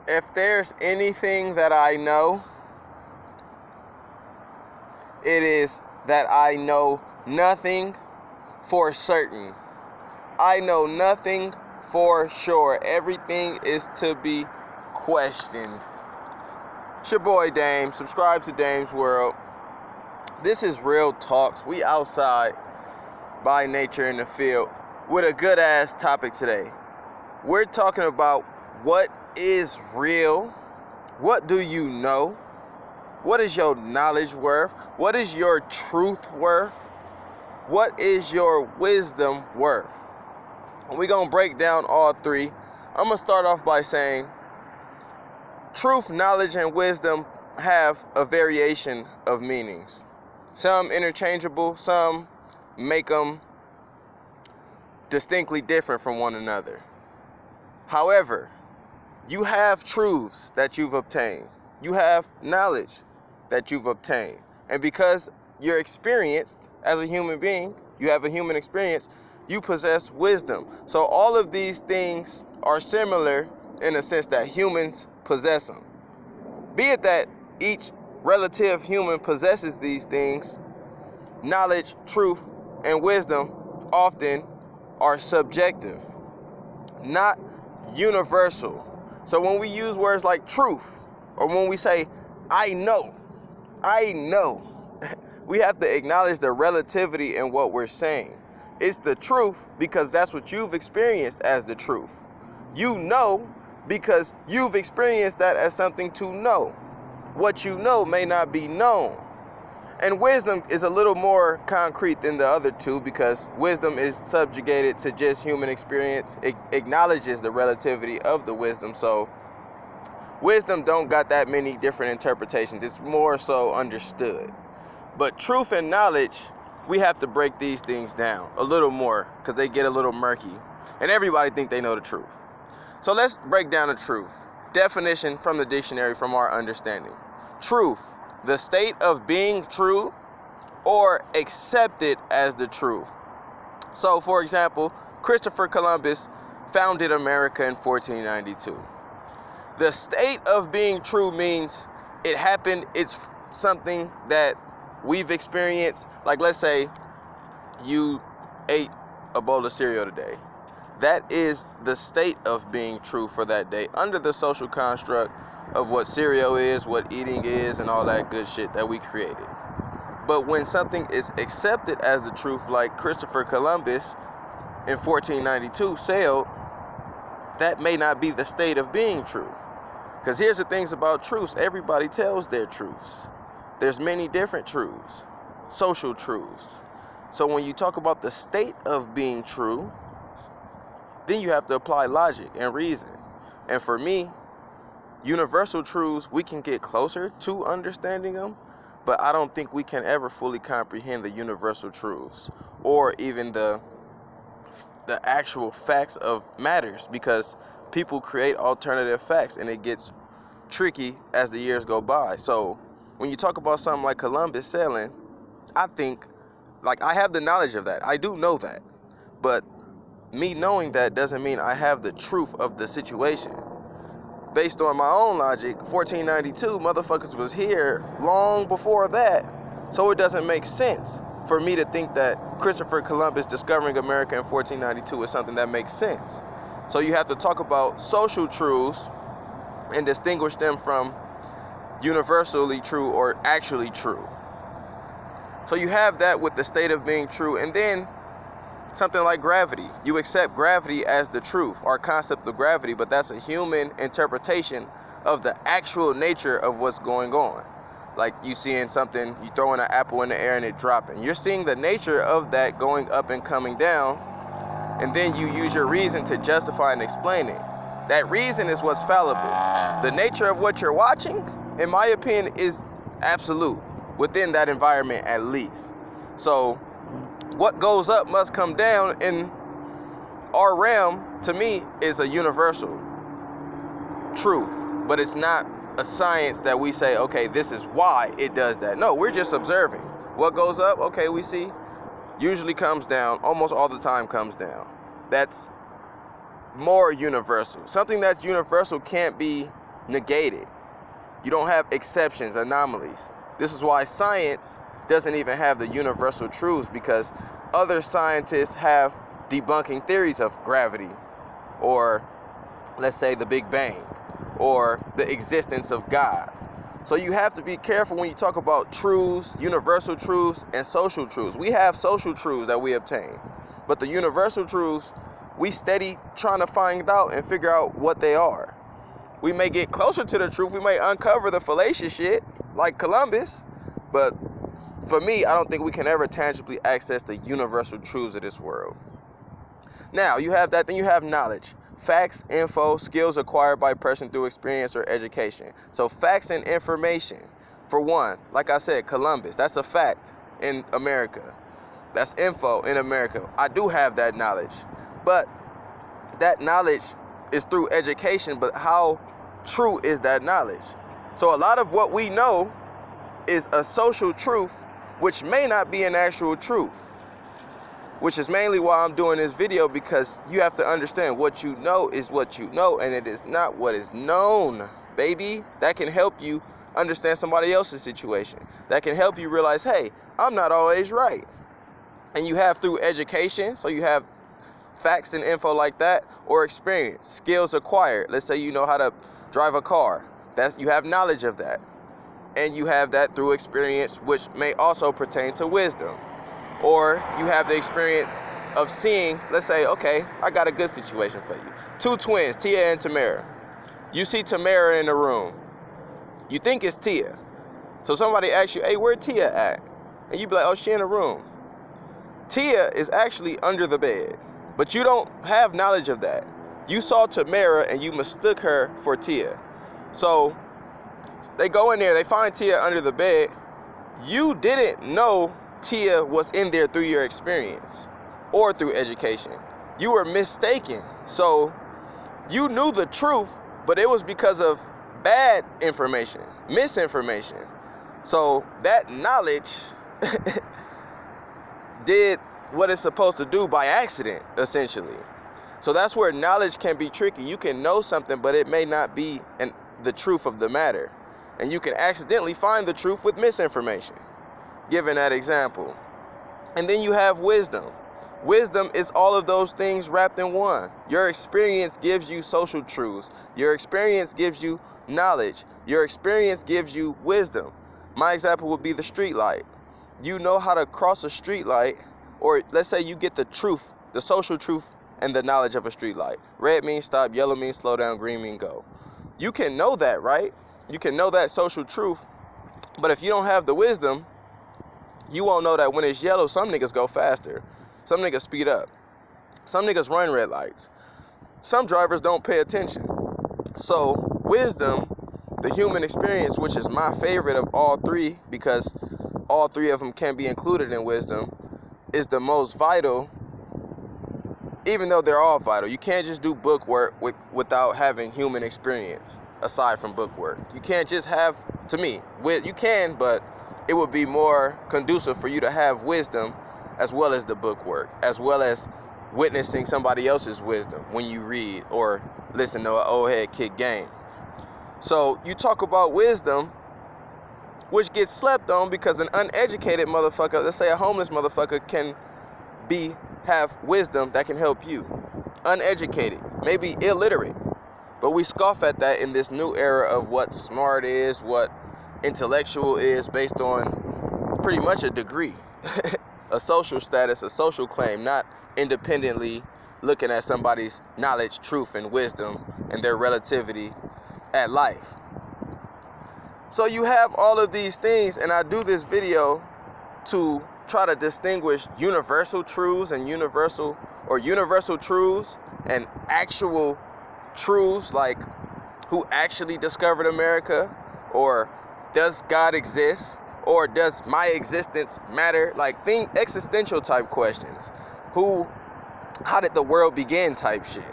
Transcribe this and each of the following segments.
If there's anything that I know, it is that I know nothing for certain. I know nothing for sure. Everything is to be questioned. It's your boy Dame. Subscribe to Dame's World. This is Real Talks. We outside by nature in the field with a good ass topic today. We're talking about what is real. What do you know? What is your knowledge worth? What is your truth worth? What is your wisdom worth? And we're going to break down all three. I'm going to start off by saying truth, knowledge, and wisdom have a variation of meanings. Some interchangeable, some make them distinctly different from one another. However, you have truths that you've obtained. You have knowledge that you've obtained. And because you're experienced as a human being, you have a human experience, you possess wisdom. So all of these things are similar in a sense that humans possess them. Be it that each relative human possesses these things, knowledge, truth, and wisdom often are subjective, not universal. So when we use words like truth, or when we say, I know, we have to acknowledge the relativity in what we're saying. It's the truth because that's what you've experienced as the truth. You know because you've experienced that as something to know. What you know may not be known. And wisdom is a little more concrete than the other two because wisdom is subjugated to just human experience. It acknowledges the relativity of the wisdom. So wisdom don't got that many different interpretations. It's more so understood. But truth and knowledge, we have to break these things down a little more because they get a little murky. And everybody think they know the truth. So let's break down the truth. Definition from the dictionary from our understanding. Truth, the state of being true or accepted as the truth. So, for example, Christopher Columbus founded America in 1492. The state of being true means it happened, it's something that we've experienced. Like, let's say you ate a bowl of cereal today. That is the state of being true for that day under the social construct of what cereal is, what eating is, and all that good shit that we created. But when something is accepted as the truth, like Christopher Columbus in 1492 sailed, that may not be the state of being true. Because here's the things about truths. Everybody tells their truths. There's many different truths, social truths. So when you talk about the state of being true, then you have to apply logic and reason. And for me, universal truths, we can get closer to understanding them, but I don't think we can ever fully comprehend the universal truths or even the actual facts of matters because people create alternative facts and it gets tricky as the years go by. So when you talk about something like Columbus sailing, I think, like, I have the knowledge of that. I do know that. But me knowing that doesn't mean I have the truth of the situation. Based on my own logic, 1492, motherfuckers was here long before that. So it doesn't make sense for me to think that Christopher Columbus discovering America in 1492 is something that makes sense. So you have to talk about social truths and distinguish them from universally true or actually true. So you have that with the state of being true. And then something like gravity. You accept gravity as the truth, our concept of gravity, but that's a human interpretation of the actual nature of what's going on. Like you seeing something, you throwing an apple in the air and it dropping. You're seeing the nature of that going up and coming down, and then you use your reason to justify and explain it. That reason is what's fallible. The nature of what you're watching, in my opinion, is absolute within that environment at least. So what goes up must come down in our realm, to me, is a universal truth. But it's not a science that we say, okay, this is why it does that. No, we're just observing. What goes up, okay, we see, usually comes down, almost all the time comes down. That's more universal. Something that's universal can't be negated. You don't have exceptions, anomalies. This is why science doesn't even have the universal truths, because other scientists have debunking theories of gravity, or let's say the Big Bang, or the existence of God. So you have to be careful when you talk about truths, universal truths, and social truths. We have social truths that we obtain, but the universal truths, we steady trying to find out and figure out what they are. We may get closer to the truth. We may uncover the fallacious shit like Columbus, but for me, I don't think we can ever tangibly access the universal truths of this world. Now, you have that, then you have knowledge. Facts, info, skills acquired by a person through experience or education. So facts and information. For one, like I said, Columbus, that's a fact in America. That's info in America. I do have that knowledge. But that knowledge is through education, but how true is that knowledge? So a lot of what we know is a social truth, which may not be an actual truth, which is mainly why I'm doing this video, because you have to understand what you know is what you know, and it is not what is known, baby. That can help you understand somebody else's situation. That can help you realize, hey, I'm not always right. And you have through education, so you have facts and info like that, or experience, skills acquired. Let's say you know how to drive a car. You have knowledge of that. And you have that through experience, which may also pertain to wisdom. Or you have the experience of seeing, let's say, okay, I got a good situation for you. Two twins, Tia and Tamara. You see Tamara in the room. You think it's Tia. So somebody asks you, hey, where Tia at? And you be like, oh, she in the room. Tia is actually under the bed, but you don't have knowledge of that. You saw Tamara and you mistook her for Tia. So they go in there, they find Tia under the bed. You didn't know Tia was in there through your experience or through education. You were mistaken. So you knew the truth, but it was because of bad information, misinformation. So that knowledge did what it's supposed to do by accident, essentially. So that's where knowledge can be tricky. You can know something, but it may not be the truth of the matter. And you can accidentally find the truth with misinformation, given that example. And then you have wisdom. Wisdom is all of those things wrapped in one. Your experience gives you social truths. Your experience gives you knowledge. Your experience gives you wisdom. My example would be the street light. You know how to cross a street light, or let's say you get the truth, the social truth and the knowledge of a street light. Red means stop, yellow means slow down, green means go. You can know that, right? You can know that social truth, but if you don't have the wisdom, you won't know that when it's yellow, some niggas go faster. Some niggas speed up. Some niggas run red lights. Some drivers don't pay attention. So wisdom, the human experience, which is my favorite of all three, because all three of them can be included in wisdom, is the most vital, even though they're all vital. You can't just do book work without having human experience, aside from book work. You can't just have, to me, you can, but it would be more conducive for you to have wisdom as well as the book work, as well as witnessing somebody else's wisdom when you read or listen to an old head kick game. So you talk about wisdom, which gets slept on because an uneducated motherfucker, let's say a homeless motherfucker, can have wisdom that can help you. Uneducated, maybe illiterate, but we scoff at that in this new era of what smart is, what intellectual is, based on pretty much a degree, a social status, a social claim, not independently looking at somebody's knowledge, truth, and wisdom and their relativity at life. So you have all of these things, and I do this video to try to distinguish universal truths and universal truths and actual truths, like who actually discovered America, or does God exist, or does my existence matter, like existential type questions. How did the world begin type shit.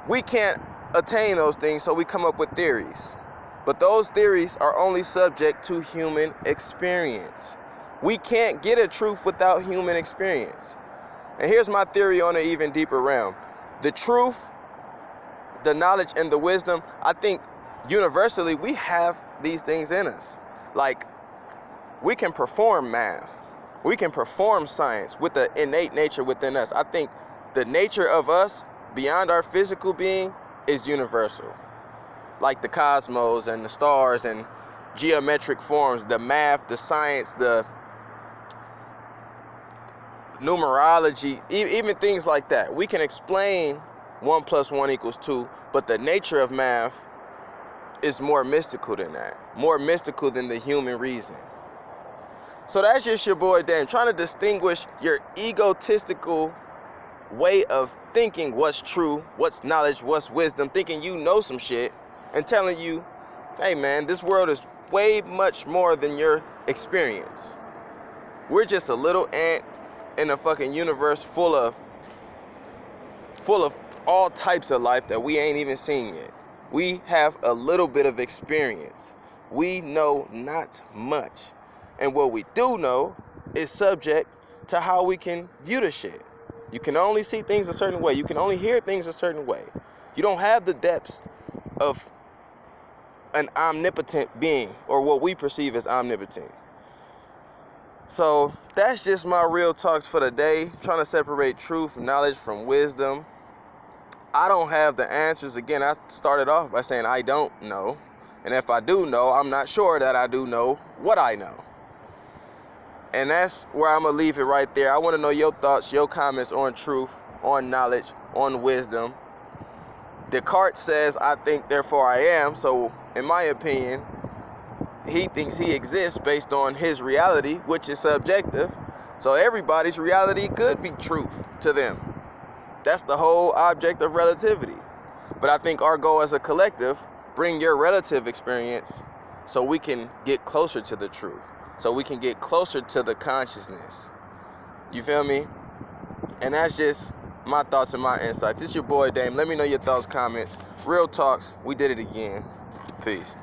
We can't attain those things, so we come up with theories. But those theories are only subject to human experience. We can't get a truth without human experience. And here's my theory on an even deeper realm. The truth, the knowledge, and the wisdom, I think universally, we have these things in us. Like, we can perform math. We can perform science with the innate nature within us. I think the nature of us, beyond our physical being, is universal. Like the cosmos and the stars and geometric forms, the math, the science, the numerology, even things like that. We can explain 1 + 1 = 2, but the nature of math is more mystical than that, more mystical than the human reason. So that's just your boy Dame, trying to distinguish your egotistical way of thinking what's true, what's knowledge, what's wisdom, thinking you know some shit, and telling you, hey man, this world is way much more than your experience. We're just a little ant in a fucking universe full of all types of life that we ain't even seen yet. We have a little bit of experience. We know not much. And what we do know is subject to how we can view the shit. You can only see things a certain way. You can only hear things a certain way. You don't have the depths of an omnipotent being, or what we perceive as omnipotent. So that's just my real talks for the day, trying to separate truth, knowledge from wisdom. I don't have the answers. Again, I started off by saying I don't know. And if I do know, I'm not sure that I do know what I know. And that's where I'm going to leave it right there. I want to know your thoughts, your comments on truth, on knowledge, on wisdom. Descartes says, I think, therefore I am. So, in my opinion, he thinks he exists based on his reality, which is subjective. So everybody's reality could be truth to them. That's the whole object of relativity. But I think our goal as a collective, bring your relative experience so we can get closer to the truth. So we can get closer to the consciousness. You feel me? And that's just my thoughts and my insights. It's your boy Dame. Let me know your thoughts, comments. Real talks. We did it again. Peace.